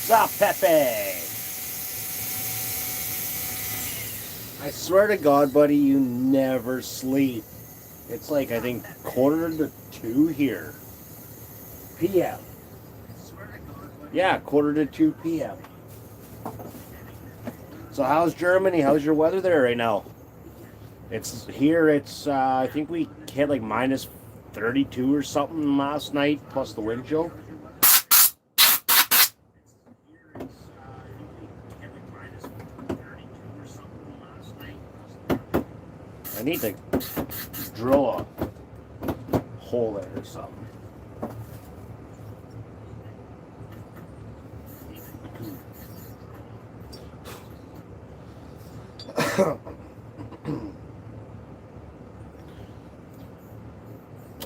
Stop, Pepe! I swear to God, buddy, you never sleep. It's like, I think, 1:45 here. PM. Yeah, 1:45 PM. So how's Germany? How's your weather there right now? It's here, I think we hit like minus 32 or something last night, plus the wind chill. I need to drill a hole there or something.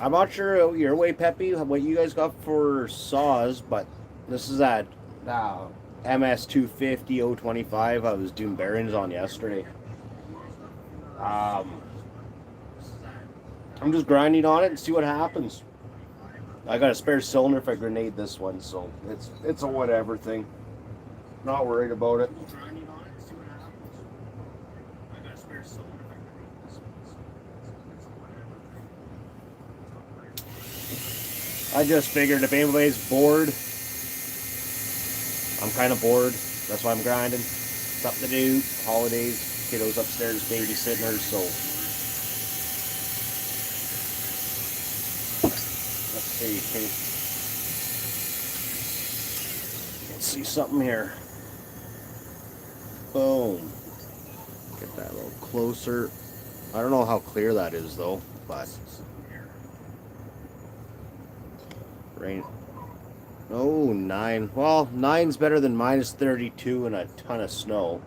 I'm not sure your way, Peppy, what you guys got for saws, but this is that MS 250 025 I was doing bearings on yesterday. I'm just grinding on it and see what happens. I got a spare cylinder if I grenade this one, so it's a whatever thing. Not worried about it. I just figured if anybody's bored, I'm kind of bored. That's why I'm grinding. Something to do. Holidays, kiddos upstairs babysitting her, so let's see. Let's see something here. Boom. Get that a little closer. I don't know how clear that is though, but rain. Oh, 9. Well, 9's better than minus 32 and a ton of snow.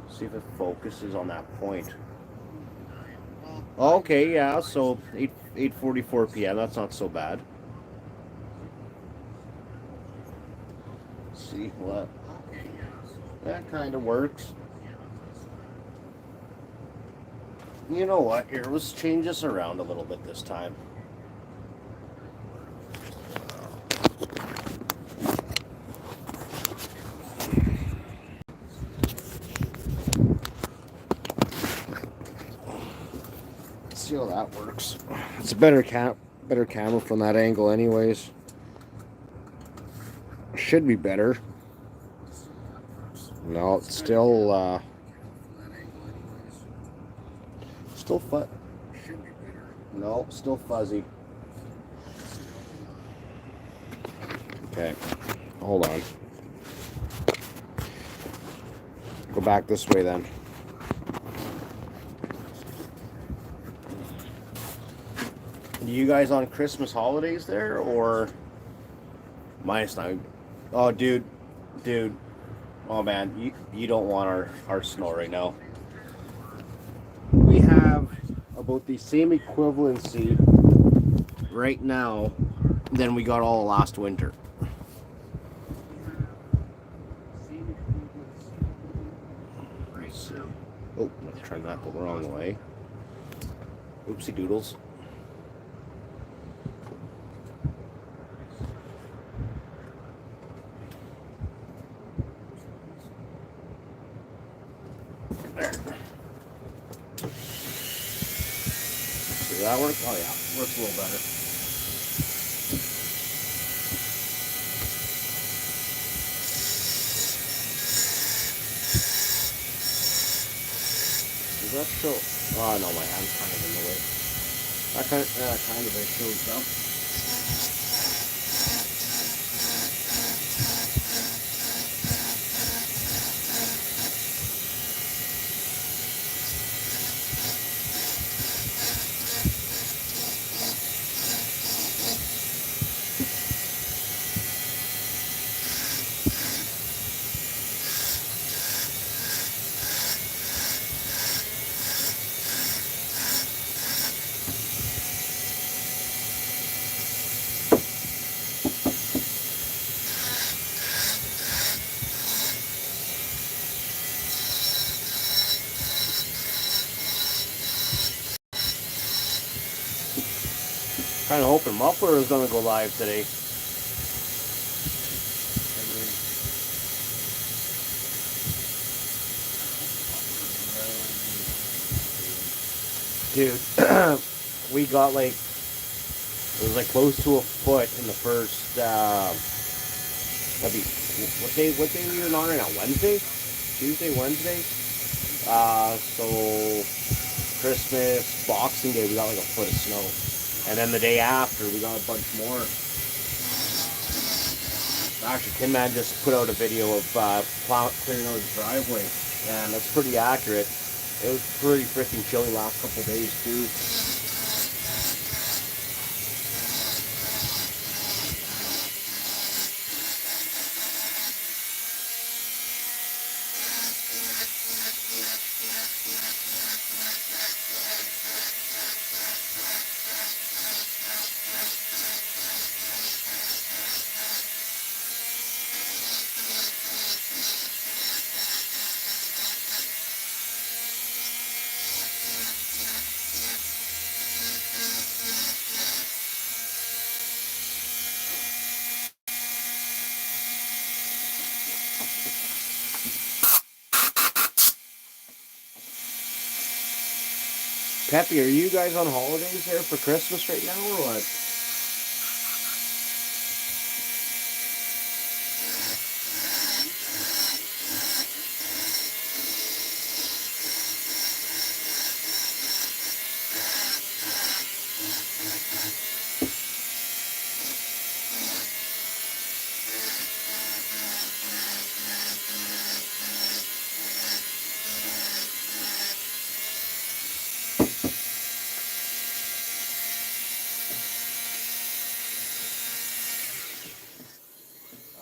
See if it focuses on that point. Okay, yeah, so 8:44 p.m. That's not so bad. Let's see what? That kind of works. You know what? Here, let's change this around a little bit this time. See how that works. It's a better camera from that angle anyways. Should be better. No, it's still no, still fuzzy. Okay, hold on. Go back this way then. You guys on Christmas holidays there, or minus 9? Oh, dude. Oh man, you don't want our snow right now. We have about the same equivalency right now than we got all last winter. Oh, I'm trying that the wrong way. Oopsie doodles. There. Does that work? Oh yeah, works a little better. Does that show? Oh no, my hand's kind of in the way. That kind of it shows up. Kind of hoping muffler is gonna go live today. Dude, we got like, it was like close to a foot in the first, that'd be, what day we were on right now? Wednesday? Tuesday, Wednesday? So Christmas, Boxing Day, we got like a foot of snow. And then the day after, we got a bunch more. Actually, Tin Man just put out a video of clearing out his driveway, and that's pretty accurate. It was pretty freaking chilly last couple of days, too. Peppy, are you guys on holidays there for Christmas right now, or what?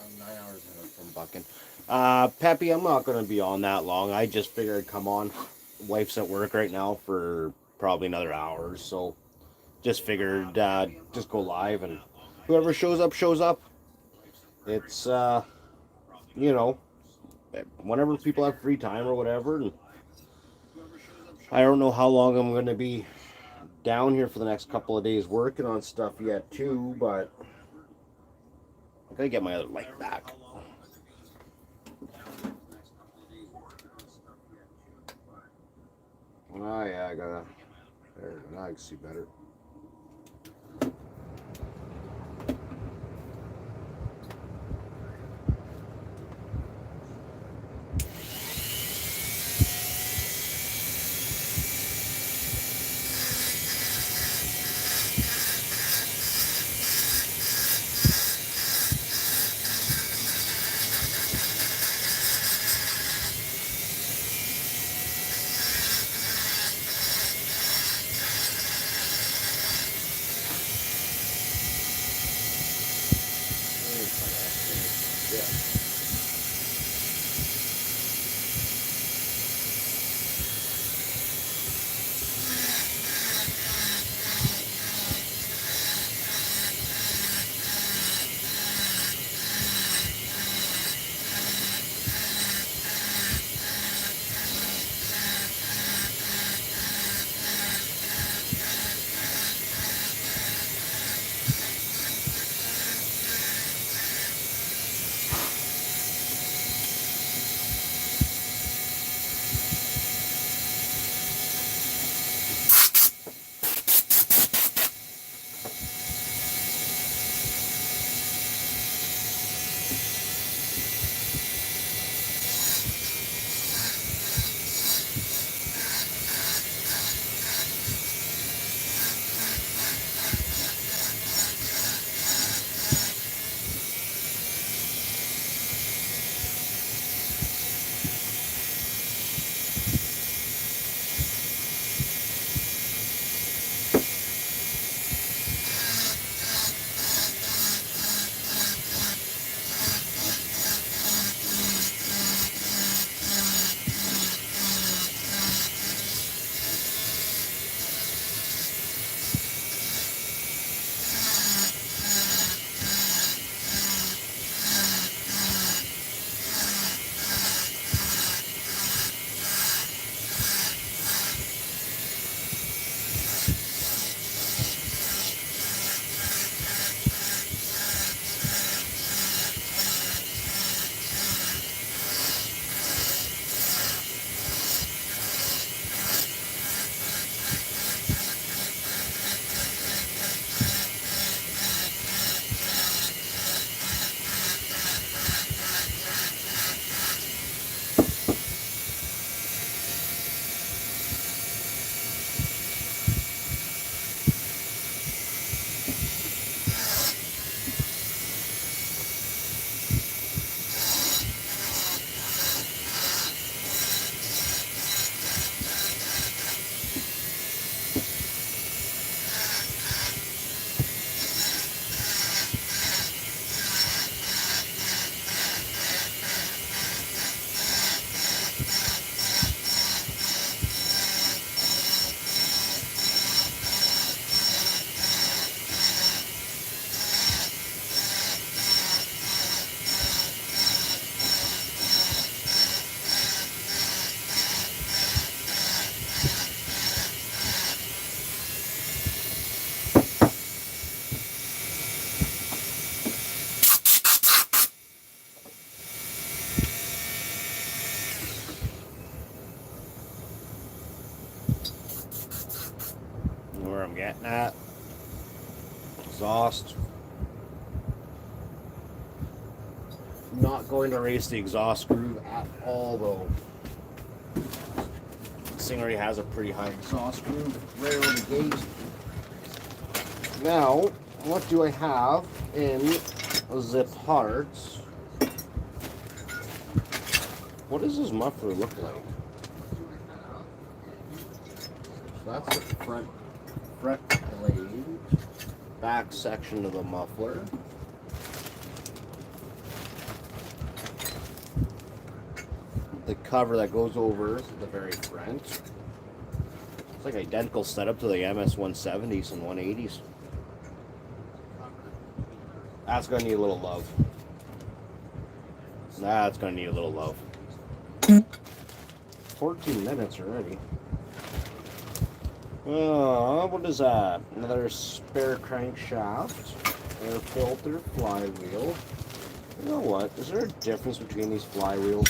I'm 9 hours from Bucking. Peppy, I'm not going to be on that long. I just figured I'd come on. Wife's at work right now for probably another hour or so. Just figured just go live, and whoever shows up, shows up. It's, you know, whenever people have free time or whatever. And I don't know how long I'm going to be down here for the next couple of days working on stuff yet, too, but I gotta get my other light back. Oh yeah, I gotta. There, now I can see better. Where I'm getting at. Exhaust. Not going to race the exhaust groove at all, though. This thing already has a pretty high exhaust groove right out of the gate. Now, what do I have in the parts? What does this muffler look like? So that's the front blade, back section of the muffler. The cover that goes over the very front. It's like identical setup to the MS170s and 180s. That's gonna need a little love. That's gonna need a little love. 14 minutes already. What is that? Another spare crankshaft, air filter, flywheel. You know what? Is there a difference between these flywheels?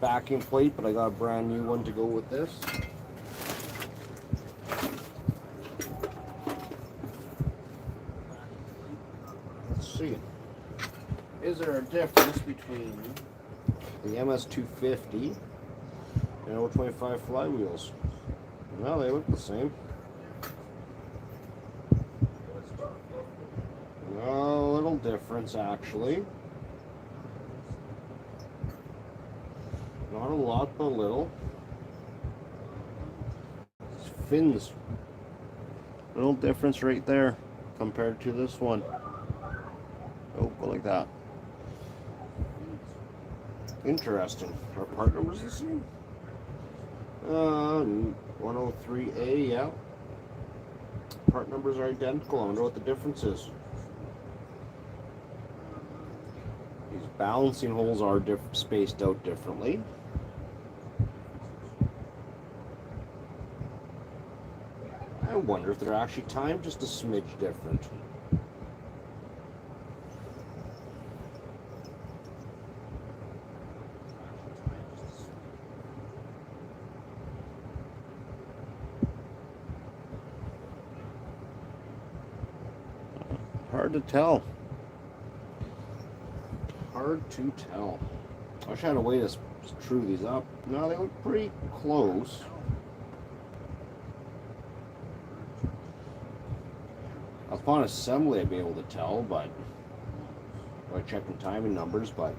Backing plate, but I got a brand new one to go with this. Let's see. Is there a difference between the MS250 and 025 flywheels? No, they look the same. A little difference, actually. Not a lot, but a little. Fins. Little difference right there compared to this one. Oh, go like that. Interesting. Our part number's the same. 103A, yeah. Part numbers are identical. I wonder what the difference is. These balancing holes are spaced out differently. I wonder if they're actually timed just a smidge different. Hard to tell. Hard to tell. I wish I had a way to screw these up. No, they look pretty close. Upon assembly, I'd be able to tell, but by checking timing numbers, but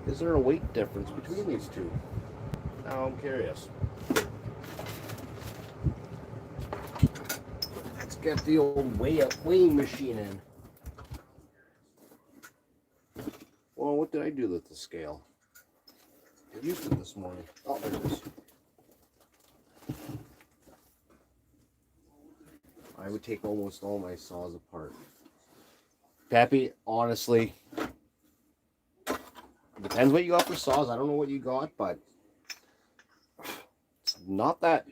is there a weight difference between these two? Now I'm curious. Let's get the old weighing machine in. Well, what did I do with the scale? I used it this morning. Oh, there it is. I would take almost all my saws apart. Peppy, honestly, depends what you got for saws. I don't know what you got, but it's not that,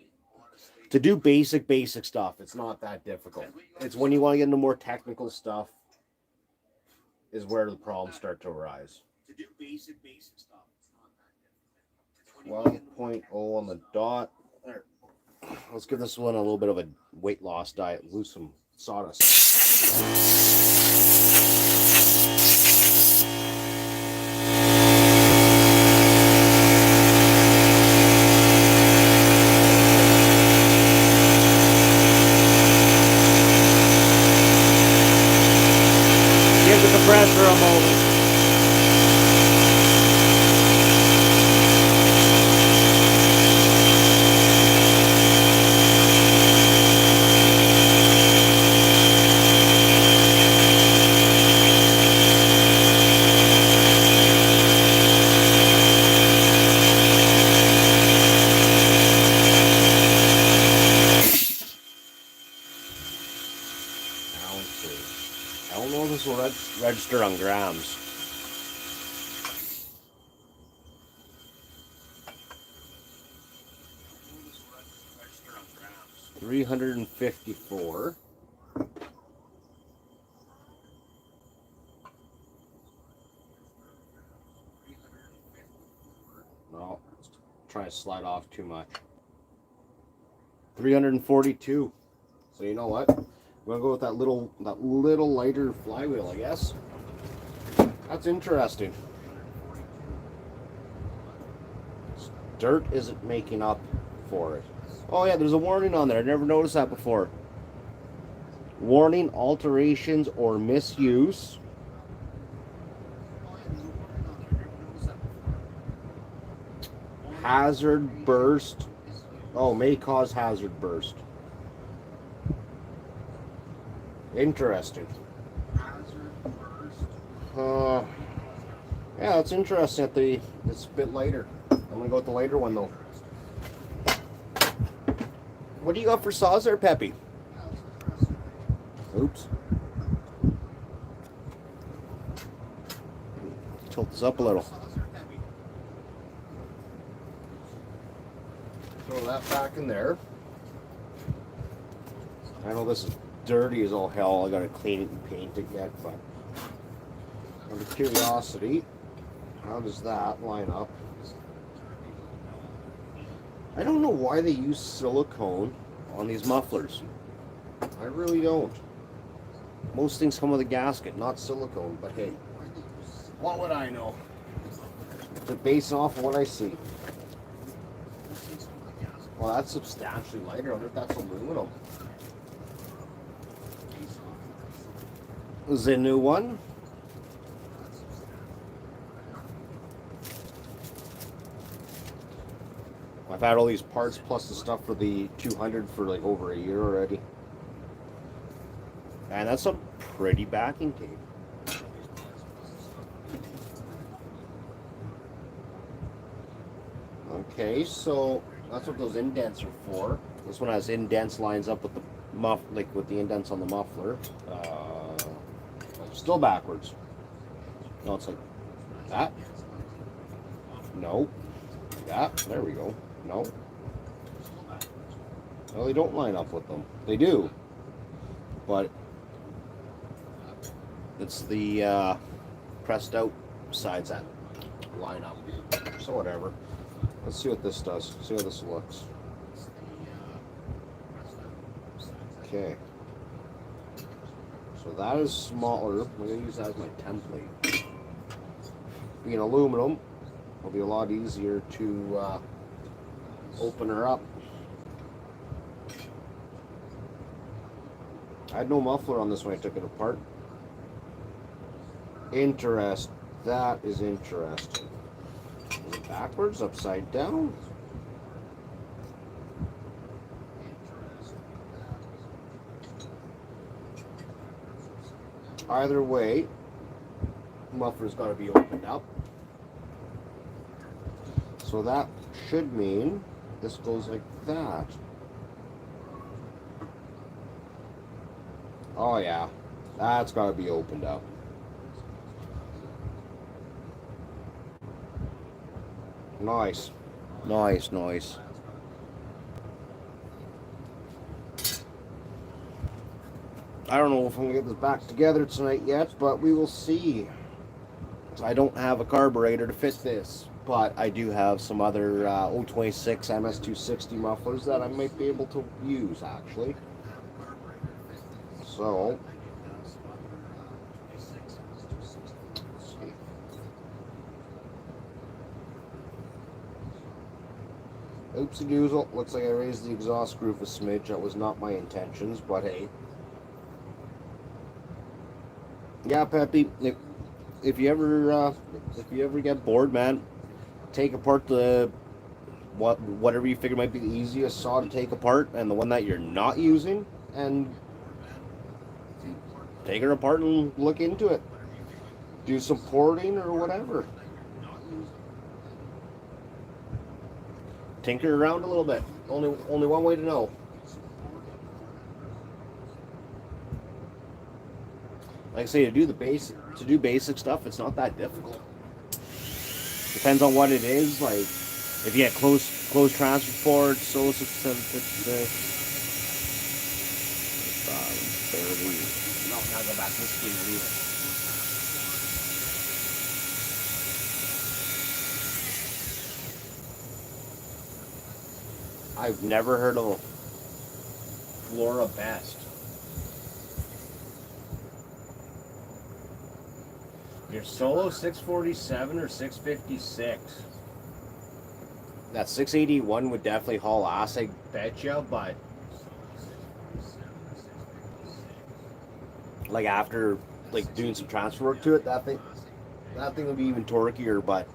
to do basic stuff, it's not that difficult. It's when you want to get into more technical stuff is where the problems start to arise. To do basic stuff, it's not that difficult. 12.0 on the dot. There. Let's give this one a little bit of a weight loss diet. Lose some sawdust. Give the compressor a moment. I don't know if this will register on grams. 354. No, try to slide off too much. 342. So you know what? I'm gonna go with that little lighter flywheel, I guess. That's interesting. Dirt isn't making up for it. Oh yeah, there's a warning on there. I never noticed that before. Warning: alterations or misuse. Hazard burst. Oh, may cause hazard burst. Interesting. Yeah, that's interesting. It's a bit lighter. I'm gonna go with the lighter one though. What do you got for saws there, Peppy? Oops. Tilt this up a little. Throw that back in there. I know this is dirty as all hell. I gotta clean it and paint it yet, but out of curiosity, how does that line up? I don't know why they use silicone on these mufflers. I really don't. Most things come with a gasket, not silicone, but hey, what would I know? To base off of what I see. Well, that's substantially lighter. I wonder if that's aluminum. This is a new one. I've had all these parts plus the stuff for the 200 for like over a year already. And that's some pretty backing tape. Okay, so that's what those indents are for. This one has indents, lines up with the with the indents on the muffler. Still backwards. No, it's like that. No. That. There we go. No. No, they don't line up with them. They do. But it's the pressed out sides that line up. So whatever. Let's see what this does. See how this looks. Okay. So that is smaller. I'm going to use that as my template. Being aluminum, it'll be a lot easier to open her up. I had no muffler on this when I took it apart. That is interesting. Is it backwards, upside down? Either way, muffler's got to be opened up. So that should mean this goes like that. Oh yeah, that's got to be opened up. Nice. Nice, nice. I don't know if I'm going to get this back together tonight yet, but we will see. I don't have a carburetor to fit this, but I do have some other 026 MS260 mufflers that I might be able to use, actually. So, let's see. Oopsie doozle. Looks like I raised the exhaust groove a smidge. That was not my intentions, but hey. Yeah, Peppy, if you ever get bored, man, take apart the whatever you figure might be the easiest saw to take apart, and the one that you're not using, and take it apart and look into it. Do some porting or whatever. Tinker around a little bit. Only one way to know. Like I say, to do basic stuff, it's not that difficult. Depends on what it is. Like if you get closed transfer ports, so it's 30. No, now go back to the screen either. I've never heard of Flora Best. Your Solo 647 or 656? That 681 would definitely haul ass, I betcha, but like after like doing some transfer work to it, that thing would be even torqueier. But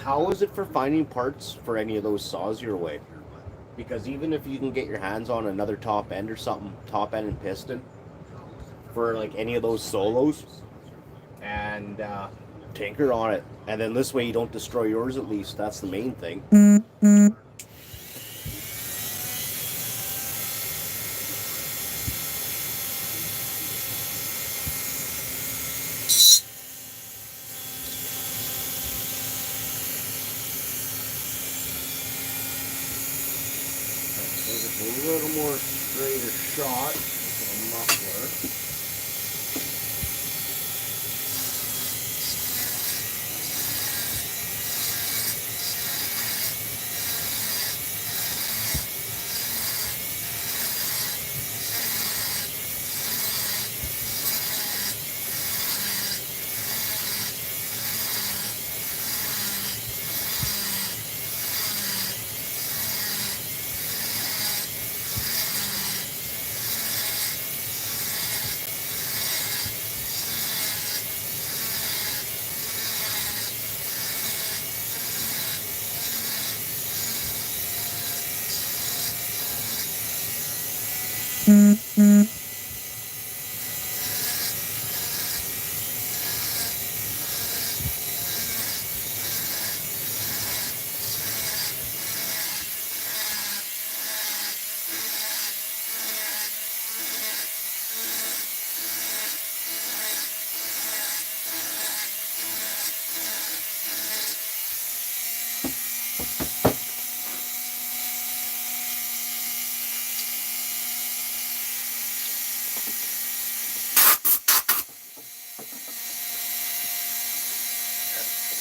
how is it for finding parts for any of those saws your way? Because even if you can get your hands on another top end or something, top end and piston for like any of those Solos, and tinker on it, and then this way you don't destroy yours. At least that's the main thing. So just a little more straighter shot with a muffler.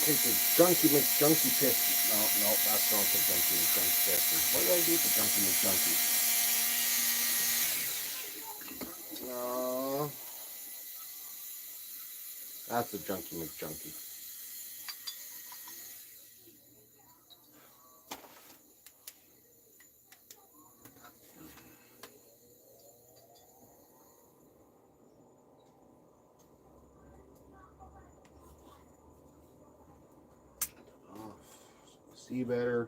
Take the Junkie McJunkie piston. No, that's not the Junkie McJunkie piston. What did I do with the Junkie McJunkie? No, that's the Junkie McJunkie. See better.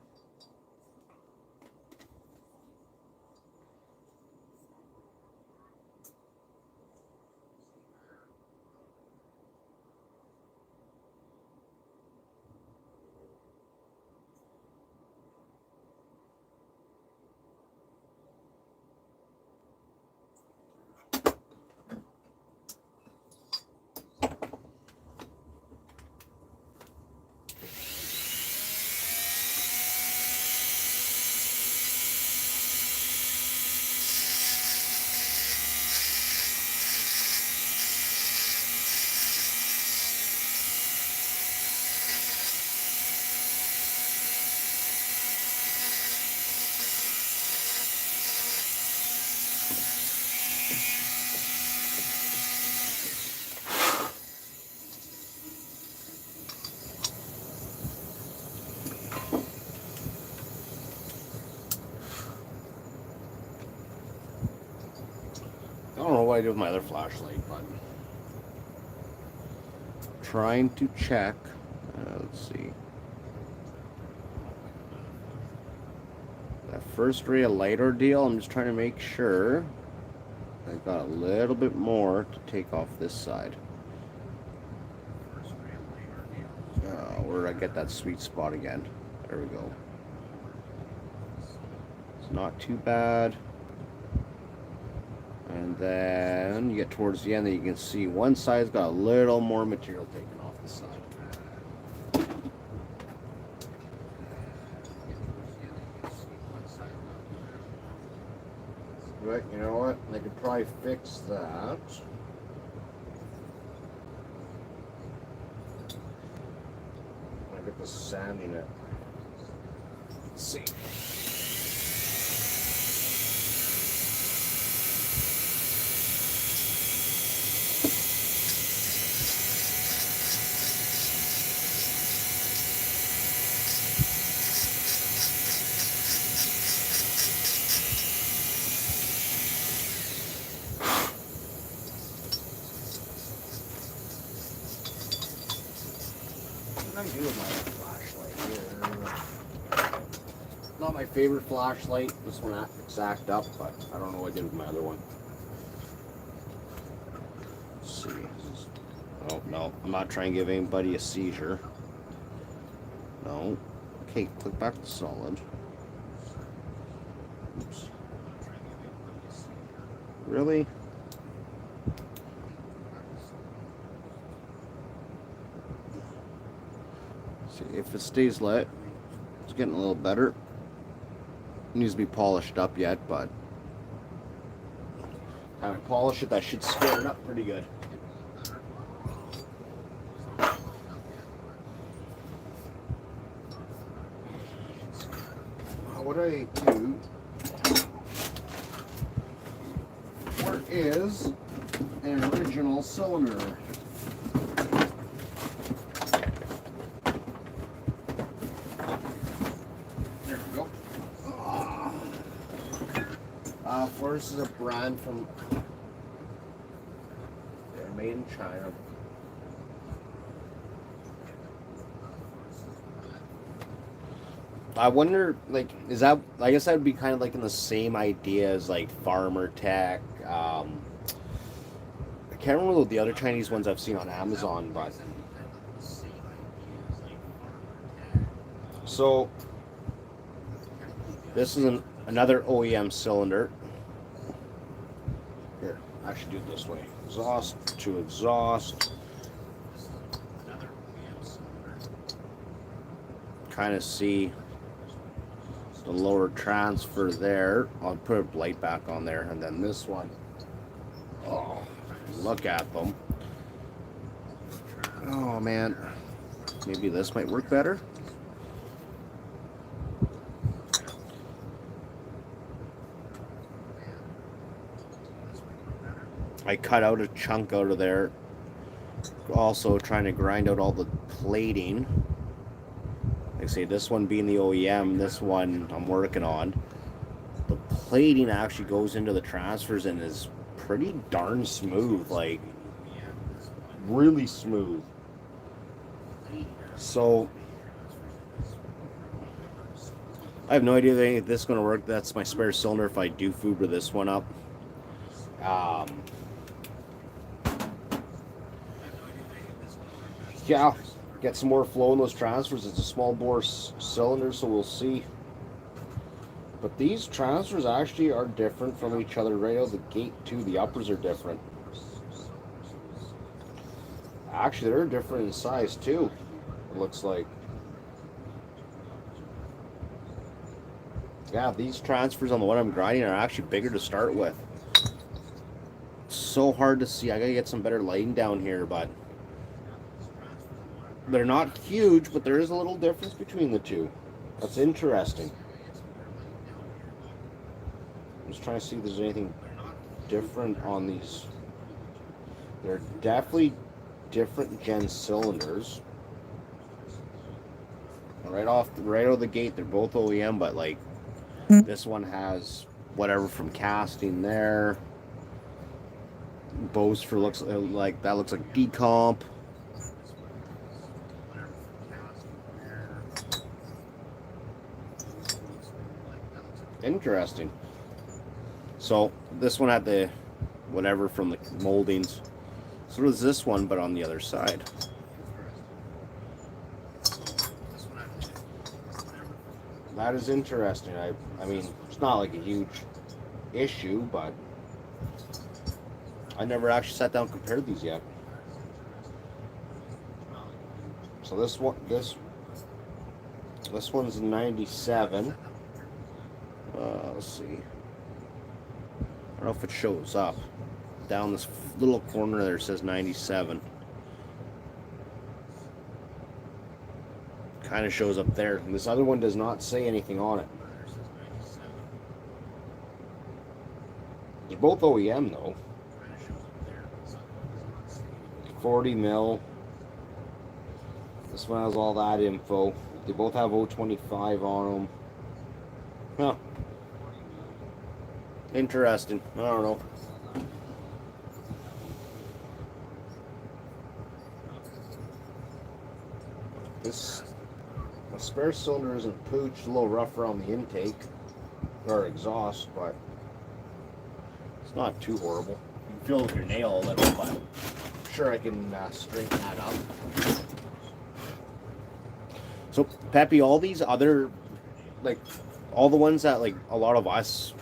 I don't know what I did with my other flashlight, but trying to check. Let's see. That first ray of light ordeal, I'm just trying to make sure I've got a little bit more to take off this side. Where I get that sweet spot again. There we go. It's not too bad. And then you get towards the end, that you can see one side's got a little more material taken off the side. But you know what? I could probably fix that. I get the just sanding it. Let's see. I'm doing my flashlight here. Not my favorite flashlight. This one acts act up, but I don't know what I did with my other one. Let's see. Oh no, I'm not trying to give anybody a seizure. No. Okay, click back to solid. Oops. Really? See if it stays lit. It's getting a little better. It needs to be polished up yet, but time to polish it, that should square it up pretty good. What I do, where is an original cylinder? Of course, this is a brand from, they're made in China. I wonder, like, is that, I guess that would be kind of like in the same idea as like Farmer Tech. I can't remember the other Chinese ones I've seen on Amazon, but. So, this is another OEM cylinder. Here, I should do it this way. Exhaust to exhaust. Kind of see the lower transfer there. I'll put a light back on there, and then this one. Oh, look at them. Oh man, maybe this might work better. I cut out a chunk out of there. Also trying to grind out all the plating. Like I say, this one being the OEM, this one I'm working on. The plating actually goes into the transfers and is pretty darn smooth, like really smooth. So I have no idea if this is going to work. That's my spare cylinder if I do Fuber this one up. Yeah, get some more flow in those transfers. It's a small bore cylinder, so we'll see. But these transfers actually are different from each other right out of the gate too. The uppers are different. Actually, they're different in size too, it looks like. Yeah, these transfers on the one I'm grinding are actually bigger to start with. It's so hard to see. I gotta get some better lighting down here, but they're not huge, but there is a little difference between the two. That's interesting. I'm just trying to see if there's anything different on these. They're definitely different gen cylinders. Right out of the gate, they're both OEM, but like this one has whatever from casting there. Bose for looks like that looks like decomp. Interesting. So this one had the whatever from the moldings. So does this one, but on the other side. That is interesting. I mean, it's not like a huge issue, but I never actually sat down and compared these yet. So this one's 97. Let's see. I don't know if it shows up. Down this little corner there says 97. Kind of shows up there. And this other one does not say anything on it. They're both OEM though. 40 mil. This one has all that info. They both have 025 on them. Huh. Interesting. I don't know. This spare cylinder isn't pooched, a little rough around the intake or exhaust, but it's not too horrible. You can feel it with your nail a little, but I'm sure I can straighten that up. So, Peppy, all these other, like, all the ones that, like, a lot of us,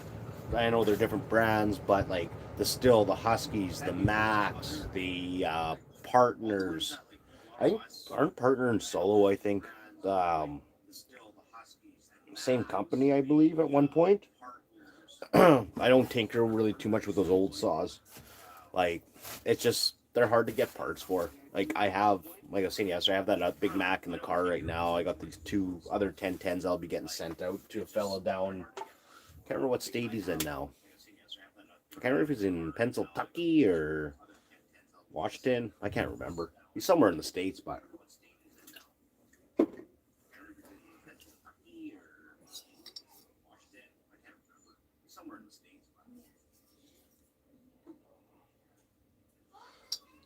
I know they're different brands, but, like, the Stihl, the Huskies, the Max, the Partners, I think, aren't Partner and Solo, I think, same company, I believe, at one point. I don't tinker really too much with those old saws. Like, it's just, they're hard to get parts for. Like, like I was saying yesterday, I have that Big Mac in the car right now. I got these 2 other 1010s I'll be getting sent out to a fellow down, can't remember what state he's in now. I can't remember if he's in Pennsylvania or Washington. I can't remember. He's somewhere in the States, but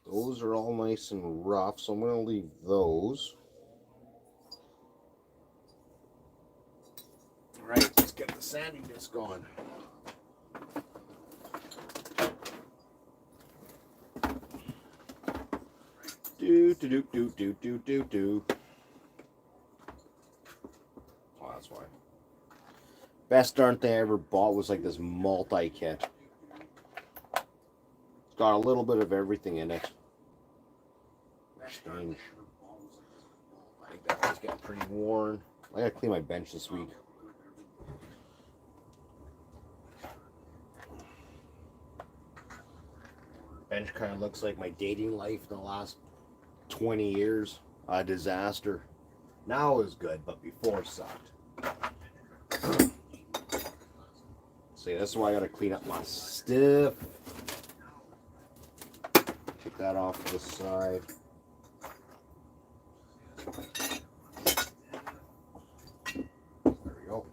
those are all nice and rough, so I'm going to leave those. All right, let's get the sanding disc on. Do. Oh, that's why. Best darn thing I ever bought was like this multi-kit. It's got a little bit of everything in it. Strange. I think that thing's getting pretty worn. I gotta clean my bench this week. Bench kind of looks like my dating life in the last 20 years. A disaster. Now is good, but before sucked. See, this is why I gotta clean up my stuff. Take that off to the side. There we go.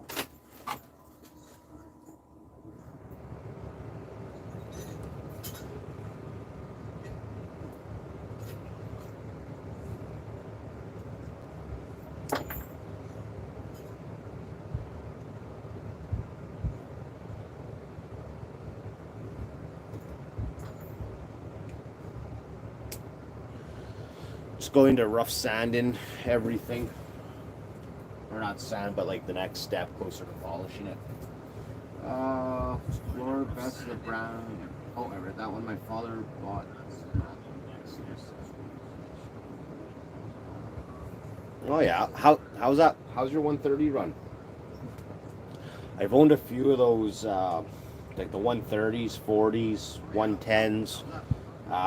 Just going to rough sanding everything. Or not sand, but like the next step closer to polishing it. Floor best of the brown. Oh, I read that one. My father bought. Oh yeah. How's that? How's your 130 run? I've owned a few of those, like the 130s, 40s, 110s.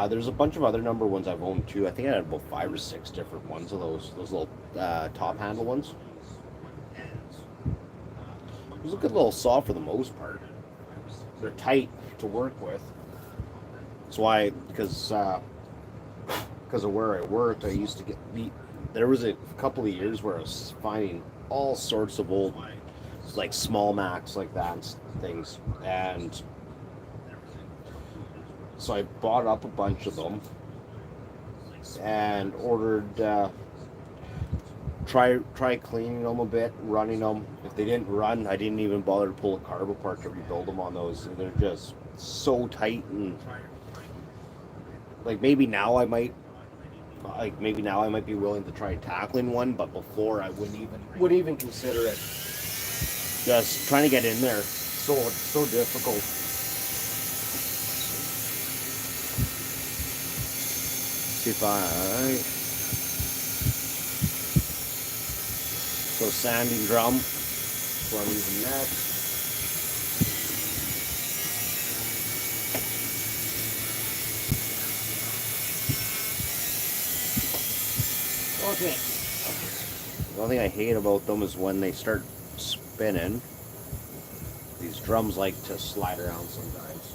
There's a bunch of other number ones I've owned too. I think I had about 5 or 6 different ones of those little top handle ones. It was a good little saw for the most part. They're tight to work with. That's why, because of where I worked, I used to get beat. There was a couple of years where I was finding all sorts of old, like small Macs like that and things, and so I bought up a bunch of them and ordered, try cleaning them a bit, running them. If they didn't run, I didn't even bother to pull a carb apart to rebuild them on those. They're just so tight, and like maybe now I might be willing to try tackling one, but before I wouldn't even consider it. Just trying to get in there, so difficult. So sanding drum, so I'm using that. Okay. one thing I hate about them is when they start spinning. These drums like to slide around sometimes.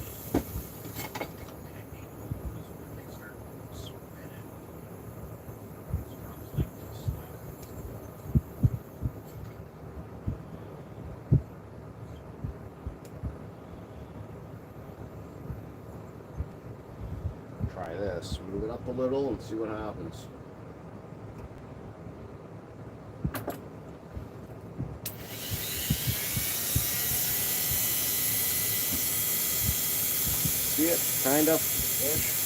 Try this. Move it up a little and see what happens. See it? Kind of. Ish.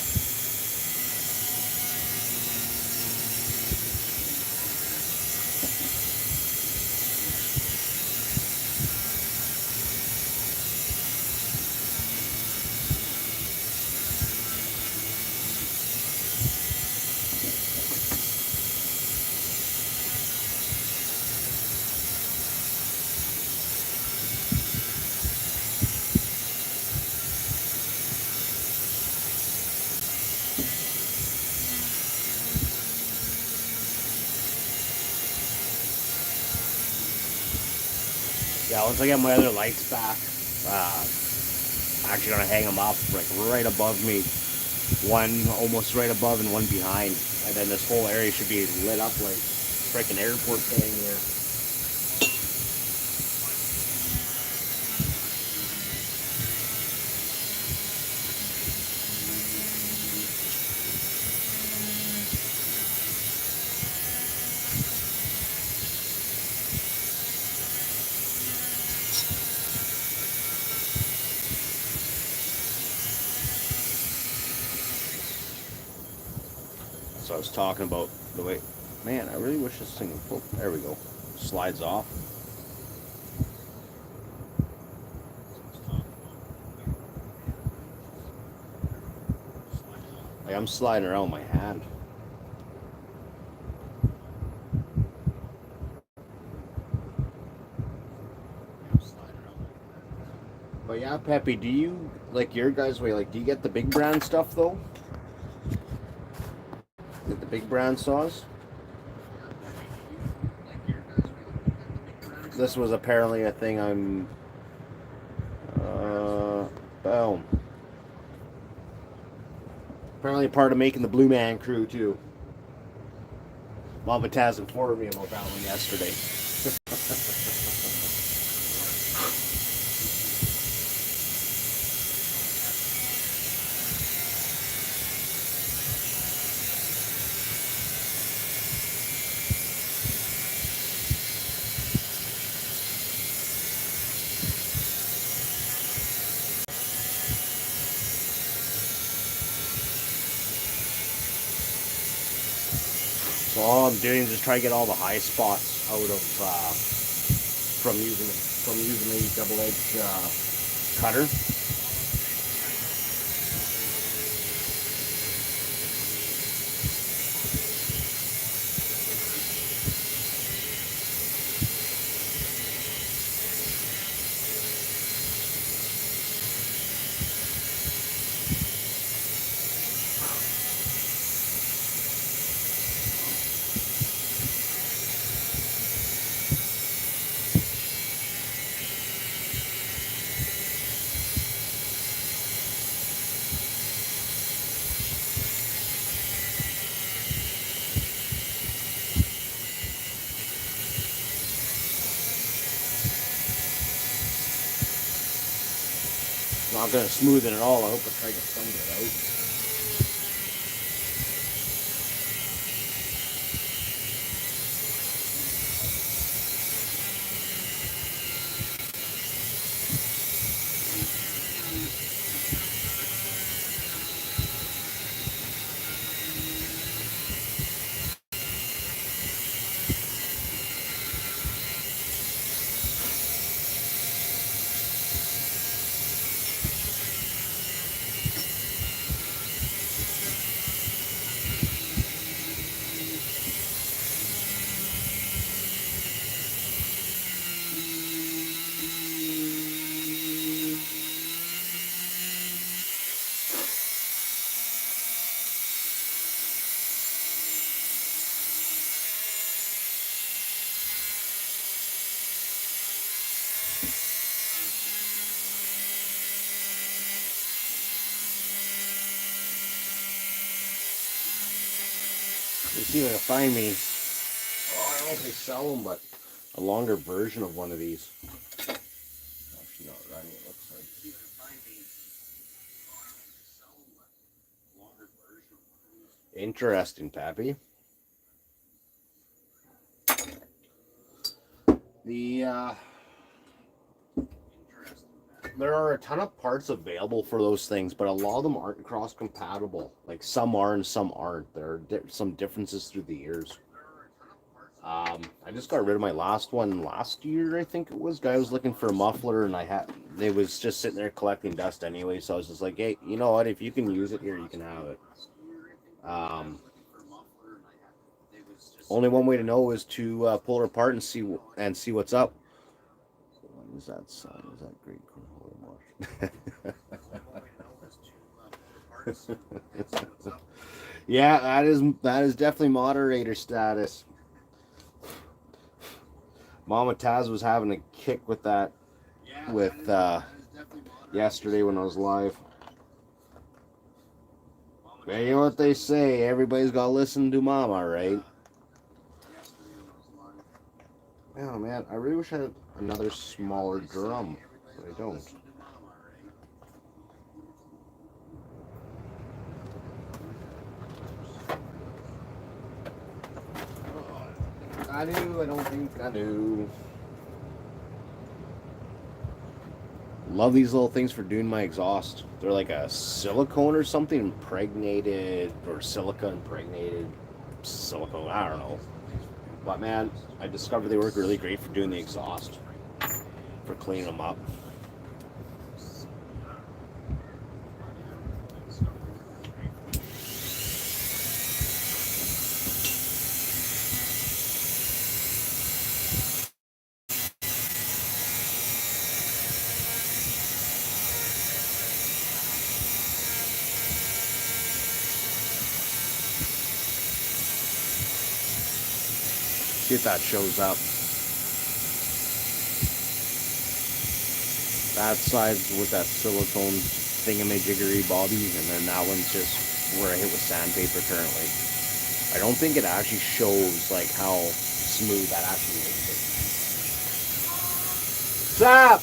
Yeah, once I get my other lights back, I'm actually gonna hang them up like right above me, one almost right above and one behind, and then this whole area should be lit up like freaking airport thing here. So I was talking about the way, man, I really wish this thing, oh, there we go, slides off. Like I'm sliding around my hand. But yeah, Peppy, do you, like your guys' way, like do you get the big brand stuff though? Get the big brand saws? This was apparently a thing I'm, boom. Apparently part of making the Blue Man crew too. Mama Taz informed me about that one yesterday. So all I'm doing is just try to get all the high spots out of from using the double edge cutter. I'm not going to smooth it at all. I hope I try to get some of it out. see if I can find me. Oh, I don't know if they sell them, but a longer version of one of these. Actually, not running. It looks like. Interesting, Pappy. There are a ton of parts available for those things, but a lot of them aren't cross compatible. Like some are and some aren't. There are some differences through the years. I just got rid of my last one last year, I think it was. Guy was looking for a muffler, and they was just sitting there collecting dust anyway. So I was just like, hey, you know what? If you can use it here, you can have it. Only one way to know is to pull it apart and see what's up. What is that sign? Is that great cornhole? Yeah, that is definitely moderator status. Mama Taz was having a kick with that yesterday when I was live. Man, you know what they say, everybody's got to listen to Mama, right? Oh man, I really wish I had another smaller drum, but I don't. I do, I don't think I do. Love these little things for doing my exhaust. They're like a silicone or something impregnated, or silica impregnated silicone, I don't know. But man, I discovered they work really great for doing the exhaust, for cleaning them up. See if that shows up. That side's with that silicone thingamajiggery bobby, and then that one's just where I hit with sandpaper currently. I don't think it actually shows like how smooth that actually makes it. Stop!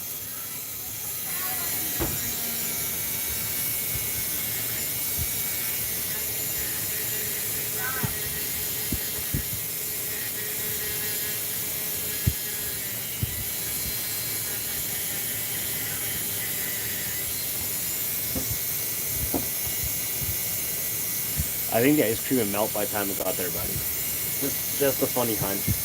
I think the ice cream would melt by the time it got there, buddy. Just a funny hunch.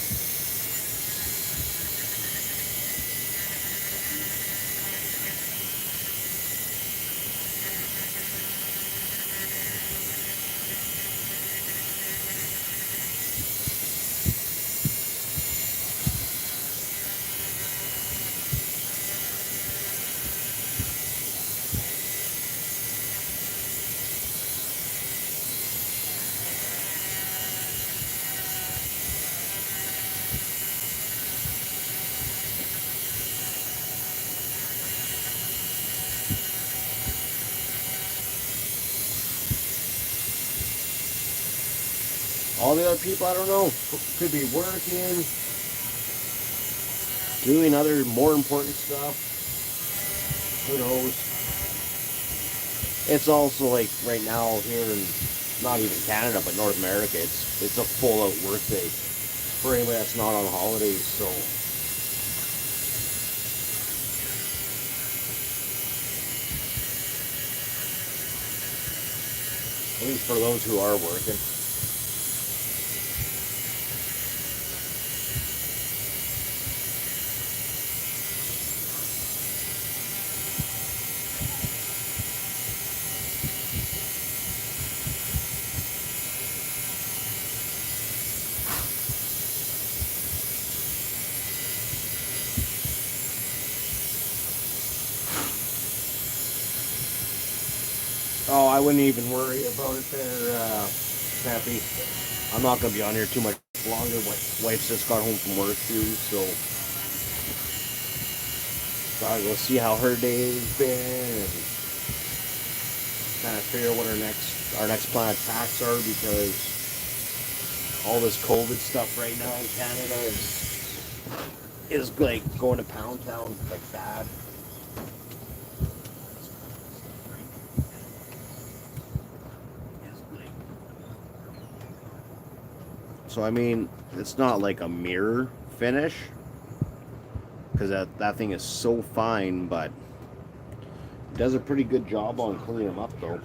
All the other people, I don't know, could be working, doing other more important stuff. Who knows? It's also like right now here in not even Canada, but North America, it's a full out work day for anybody that's not on holidays. So at least for those who are working. Oh, I wouldn't even worry about it there, Pappy. I'm not going to be on here too much longer. My wife's just got home from work too, so gotta go see how her day's been and kind of figure out what our next plan of attacks are, because all this COVID stuff right now in Canada is like going to Pound Town like bad. So I mean, it's not like a mirror finish because that thing is so fine, but it does a pretty good job on cleaning them up though.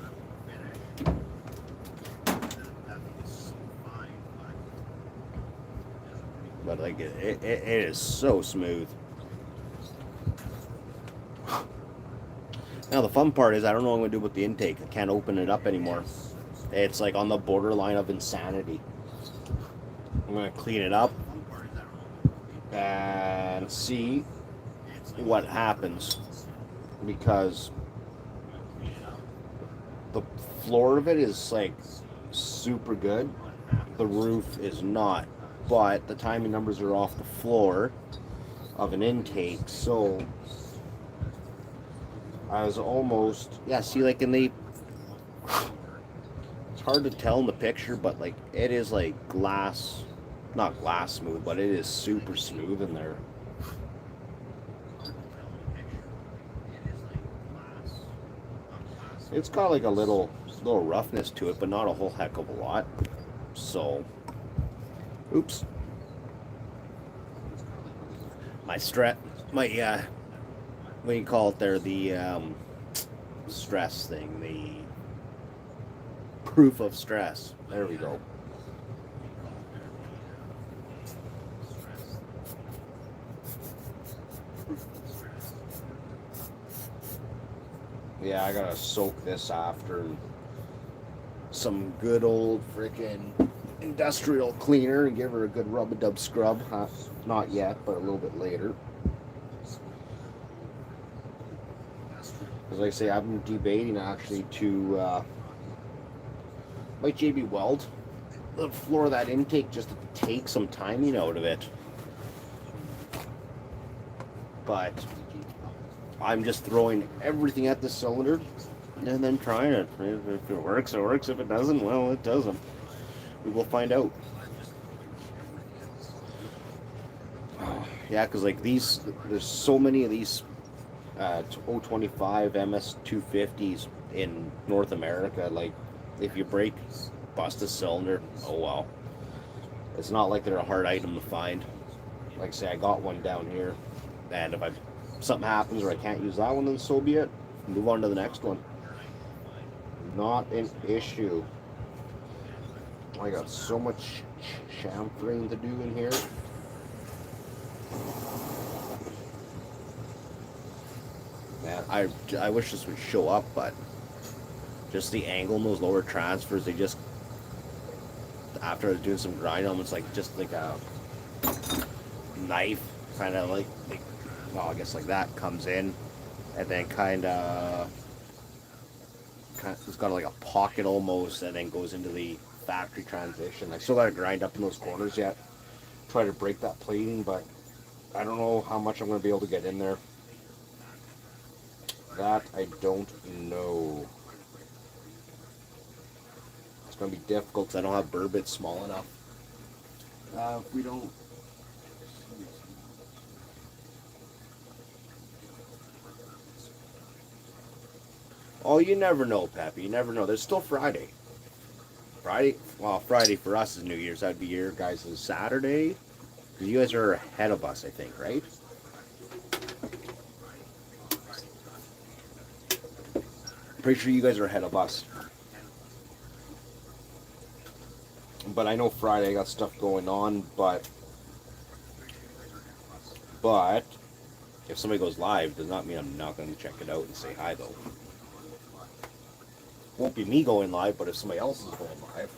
But like it is so smooth. Now the fun part is I don't know what I'm gonna do with the intake. I can't open it up anymore. It's like on the borderline of insanity. I'm gonna clean it up and see what happens because the floor of it is like super good. The roof is not, but the timing numbers are off the floor of an intake, so I was almost see like in the it's hard to tell in the picture, but like it is like glass, not glass smooth, but it is super smooth in there. It's got like a little roughness to it, but not a whole heck of a lot. So, oops. My what do you call it there? The stress thing, the proof of stress. There we go. Yeah, I gotta soak this after some good old freaking industrial cleaner and give her a good rub-a-dub scrub. Not yet, but a little bit later. As I say, I've been debating actually to might JB weld the floor of that intake just to take some timing out of it. But I'm just throwing everything at the cylinder and then trying it. If it works, it works. If it doesn't, well, it doesn't. We will find out. Yeah, because like these, there's so many of these 025 MS250s in North America. Like, if you bust a cylinder, oh well. It's not like they're a hard item to find. Like I say, I got one down here, and if something happens or I can't use that one, then so be it. Move on to the next one. Not an issue. I got so much chamfering to do in here. Man, I wish this would show up, but just the angle in those lower transfers, they just, after I was doing some grind on them, it's like just like a knife, kind of like well, I guess like that comes in, and then kind of it's got like a pocket almost, and then goes into the factory transition. I still got to grind up in those corners yet, try to break that plating, but I don't know how much I'm going to be able to get in there. That I don't know. It's going to be difficult because I don't have burr bits small enough. If we don't. Oh, you never know, Peppy. You never know. There's still Friday. Friday for us is New Year's. That'd be your guys' Saturday. Because you guys are ahead of us, I think, right? Pretty sure you guys are ahead of us. But I know Friday I got stuff going on, but if somebody goes live, does not mean I'm not going to check it out and say hi, though. Won't be me going live, but if somebody else is going live.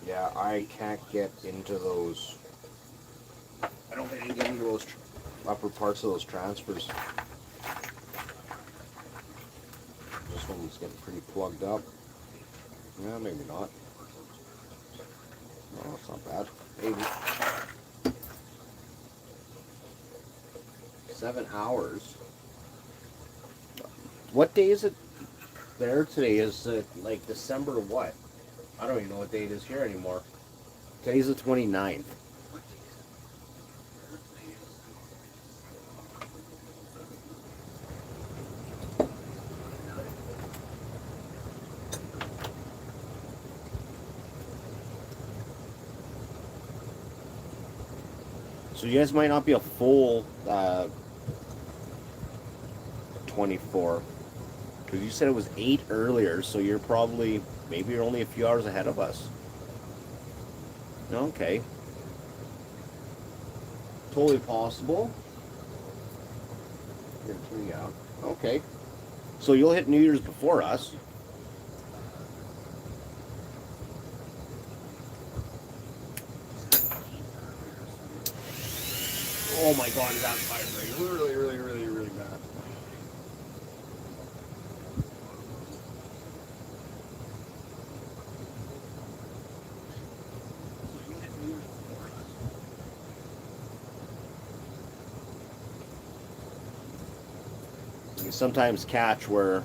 Yeah, I can't get into those. I don't think I can get into those upper parts of those transfers. This one's getting pretty plugged up. Yeah, maybe not. No, it's not bad. Maybe. 7 hours. What day is it? there today is like December what? I don't even know what date it is here anymore. Today's the 29th. So you guys might not be a full 24. Because you said it was 8 earlier, so you're probably, maybe you're only a few hours ahead of us. Okay. Totally possible. Yeah. Okay. So you'll hit New Year's before us. Oh my god, that's vibrating really bad. You sometimes catch where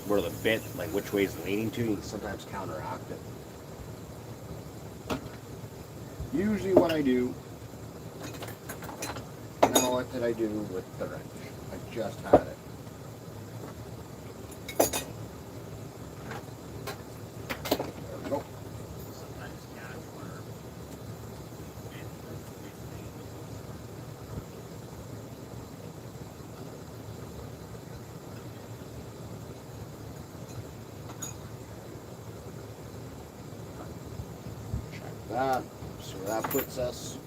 the bit, like which way it's leaning to, you can sometimes counteract it. Usually what I do, now what did I do with the wrench? I just had it. There we go. Check that. So that puts us.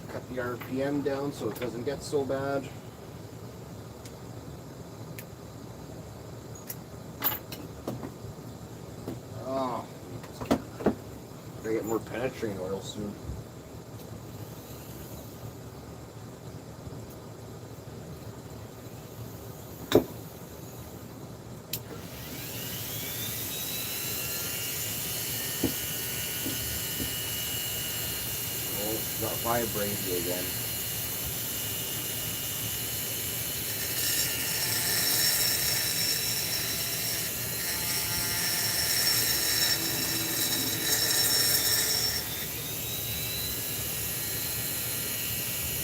Cut the RPM down so it doesn't get so bad. Oh, gotta get more penetrating oil soon. Got vibrating again.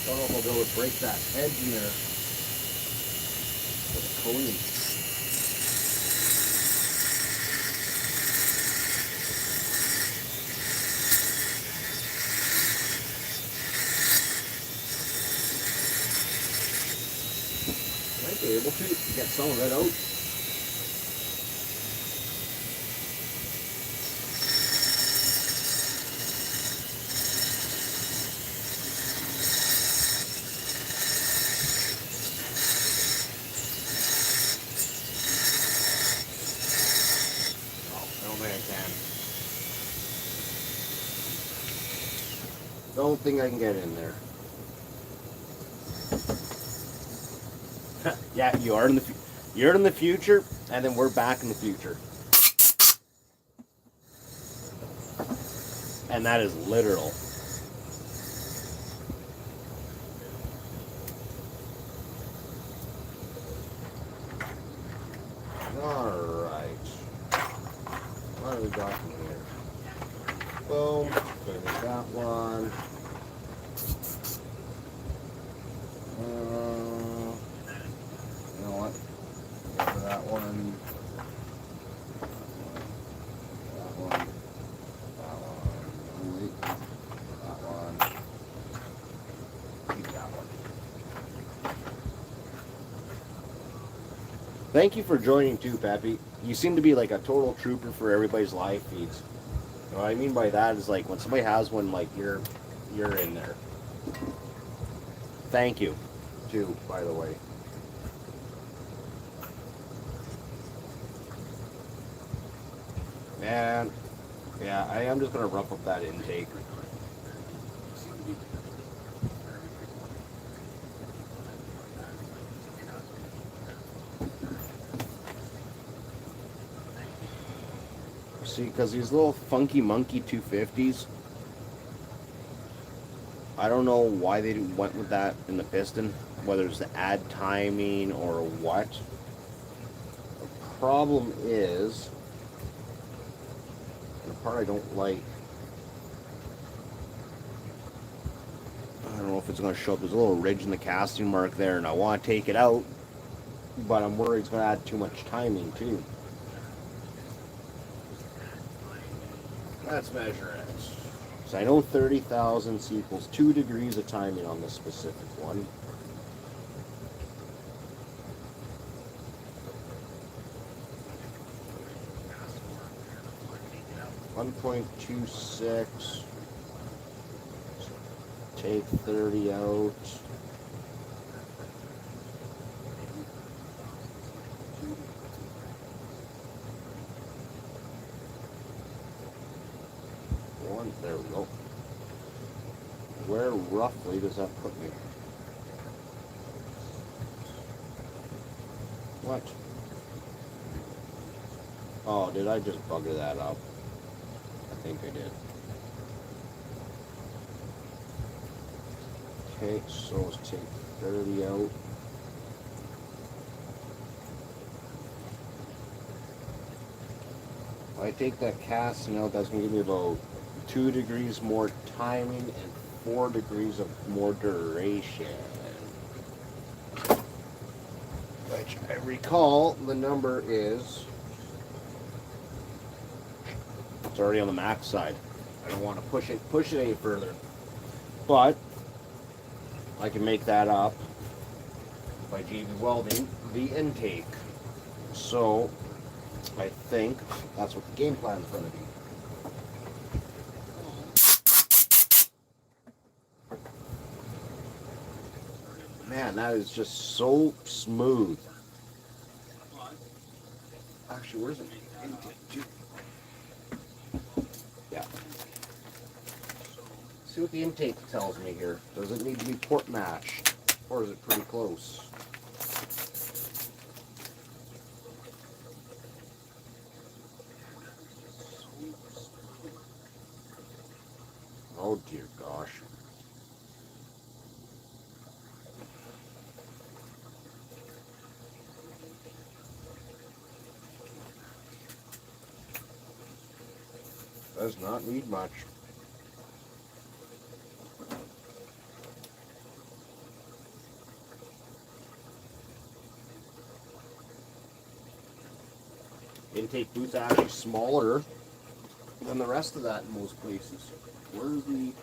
Don't know if I'll be able to break that edge in there with a cone. Might be able to get some of it out. Don't think I can get in there. Yeah, you're in the future, and then we're back in the future. And that is literal. Alright. What do we got in here? Boom. There's that one. You know what? Go for that one. That one. That one. Wait. That one. Keep that one. Thank you for joining too, Peppy. You seem to be like a total trooper for everybody's live feeds. What I mean by that is like when somebody has one, like you're in there. Thank you, too, by the way. Man, yeah, I am just gonna rough up that intake. See, because these little funky monkey 250s, I don't know why they went with that in the piston, whether it's to add timing or what. The problem is, the part I don't like, I don't know if it's going to show up. There's a little ridge in the casting mark there, and I want to take it out, but I'm worried it's going to add too much timing too. Let's measure it. So I know 30 thousandths equals 2 degrees of timing on this specific one. .26. Take 30 out. There we go. Where roughly does that put me? What? Oh, did I just bugger that up? I think I did. Okay, so let's take 30 out. If I take that casting out, that's going to give me about 2 degrees more timing and 4 degrees of more duration. Which I recall the number is, it's already on the max side. I don't want to push it any further. But I can make that up by JB welding the intake. So I think that's what the game plan is going to be. Man, that is just so smooth. Actually, where's it? Yeah. See what the intake tells me here. Does it need to be port matched? Or is it pretty close? Oh dear gosh. Does not need much. Intake boot's actually smaller than the rest of that in most places. Where's the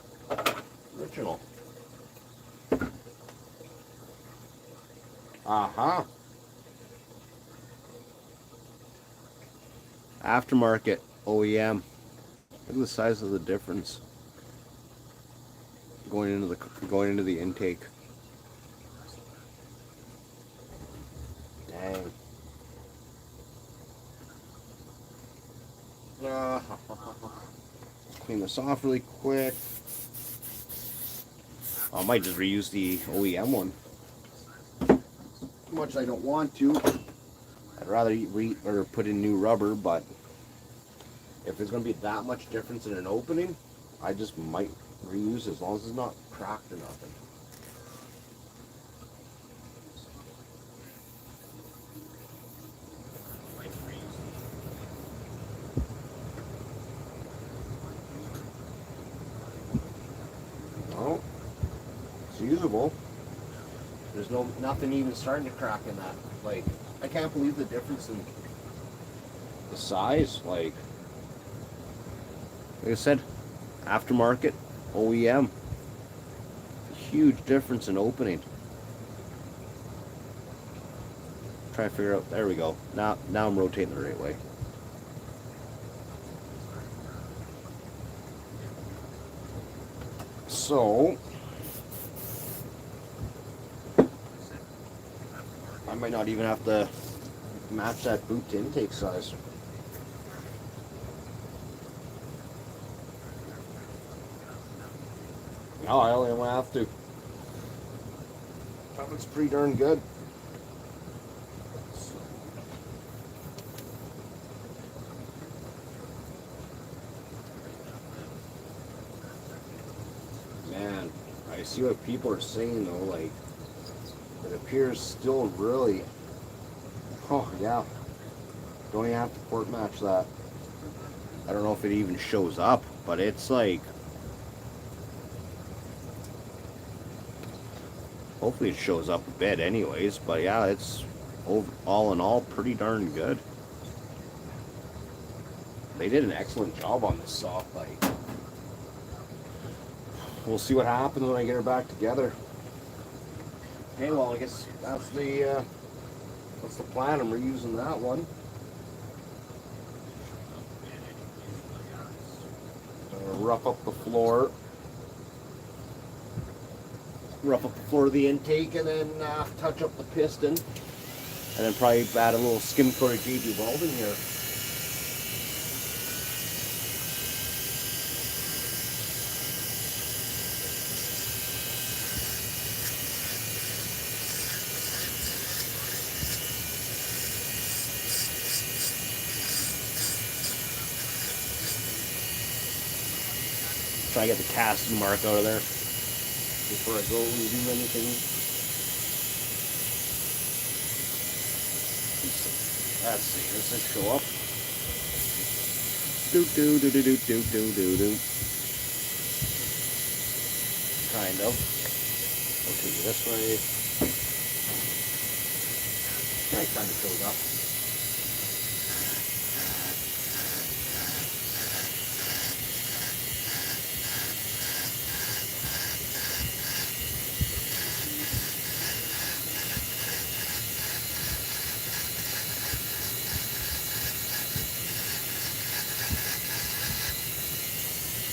original? Aha. Aftermarket OEM. Look at the size of the difference going into the intake. Dang. Clean this off really quick. I might just reuse the OEM one. Too much I don't want to. I'd rather put in new rubber, but if there's going to be that much difference in an opening, I just might reuse as long as it's not cracked or nothing. Oh, it's usable. There's nothing even starting to crack in that. Like, I can't believe the difference in the size. Like I said, aftermarket, OEM. Huge difference in opening. Try to figure out, there we go. Now I'm rotating the right way. So, I might not even have to match that boot to intake size. No, I only have to. That looks pretty darn good. Man, I I see what people are saying though, like it appears still really. Oh yeah, don't even have to port match that. I don't know if it even shows up, but it's like. Hopefully it shows up a bit, anyways. But yeah, it's all in all pretty darn good. They did an excellent job on this saw. Like, we'll see what happens when I get her back together. Okay, well, I guess that's the plan. I'm reusing that one. Rough up the floor. Rough up the floor of the intake, and then touch up the piston. And then probably add a little skim coat of JB Welding here. Try to get the casting mark out of there before I go and do anything. Let's see, does this show up? Do. Kind of. I'll take it this way. That kind of shows up.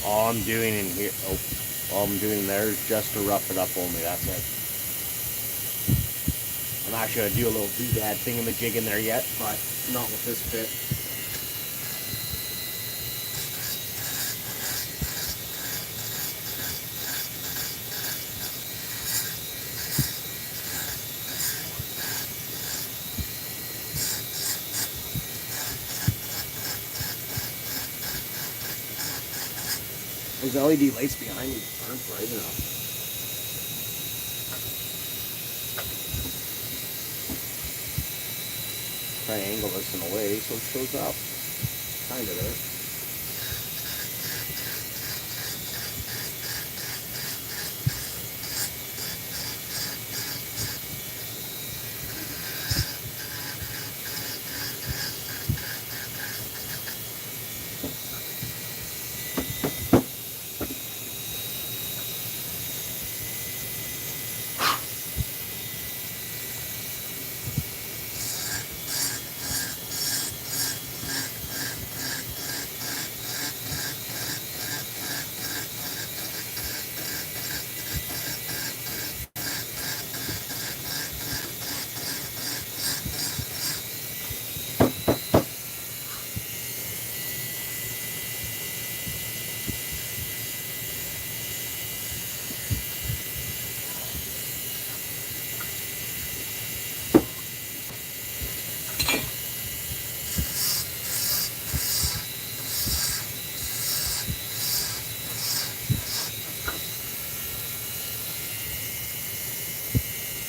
All I'm doing in here, all I'm doing there is just to rough it up only, that's it. I'm actually going to do a little doodad thingamajig in there yet, but not with this bit. Those LED lights behind me aren't bright enough. Try to angle this in a way so it shows up. Kind of there.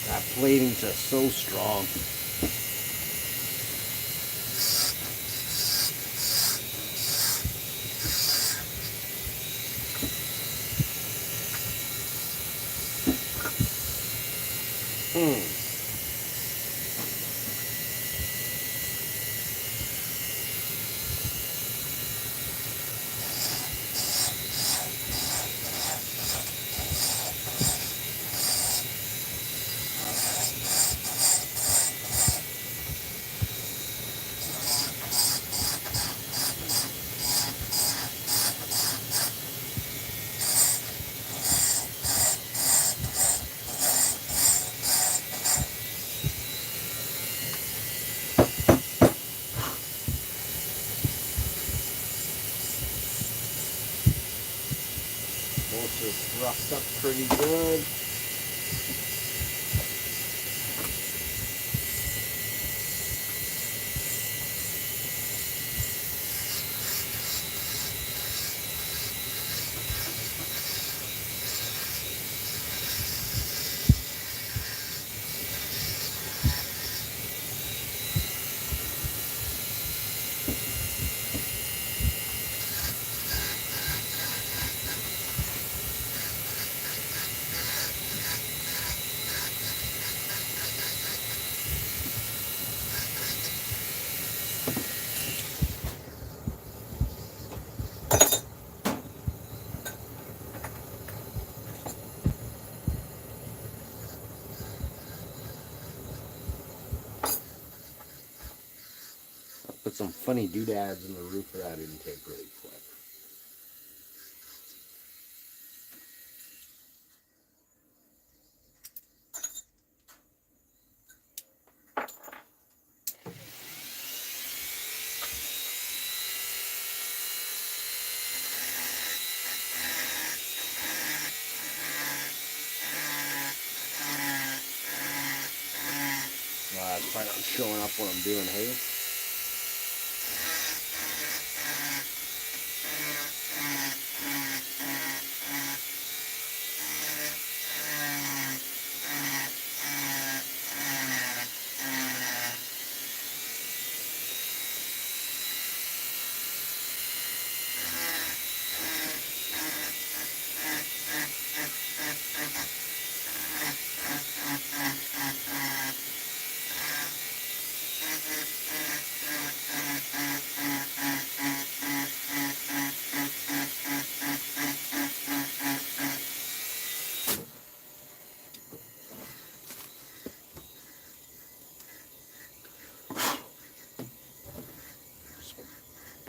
That plating's just so strong. Most is roughed up pretty good. Put some funny doodads in the roof of that intake really quick. It's probably not showing up what I'm doing, hey?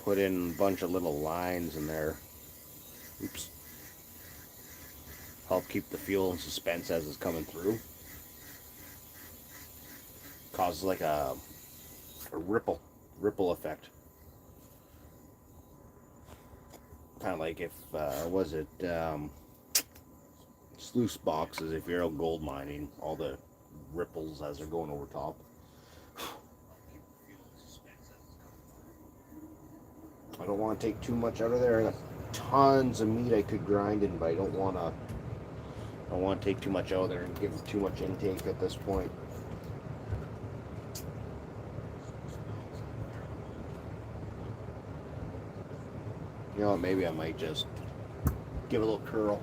Put in a bunch of little lines in there. Oops. Help keep the fuel in suspense as it's coming through. Causes like a ripple effect. Kind of like if was it sluice boxes, if you're out gold mining, all the ripples as they're going over top. I don't want to take too much out of there. I got tons of meat I could grind in, but I don't want to take too much out of there and give too much intake at this point. You know what, maybe I might just give it a little curl.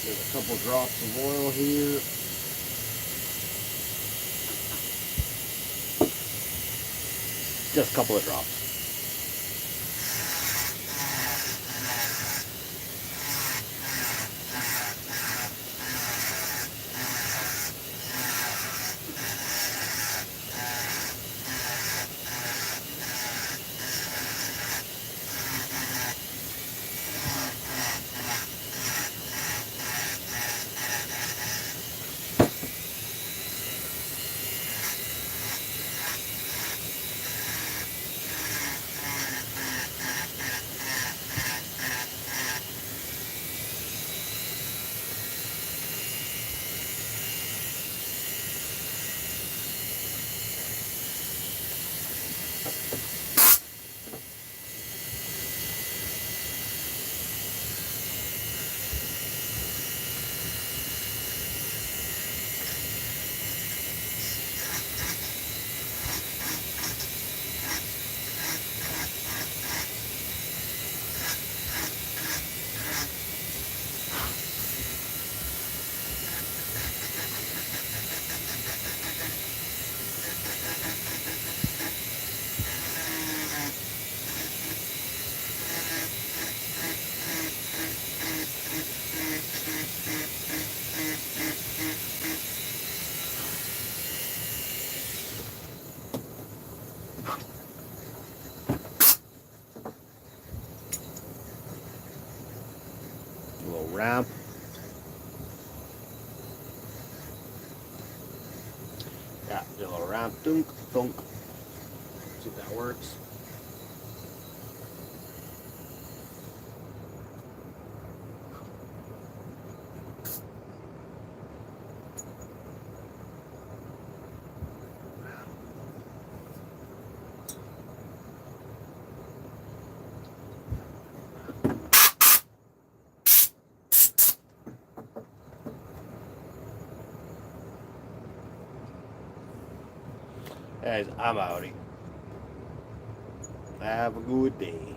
There's a couple drops of oil here. Just a couple of drops. A little ramp. Yeah, do a little ramp. Dunk, dunk. See if that works. Guys, I'm outie. Have a good day.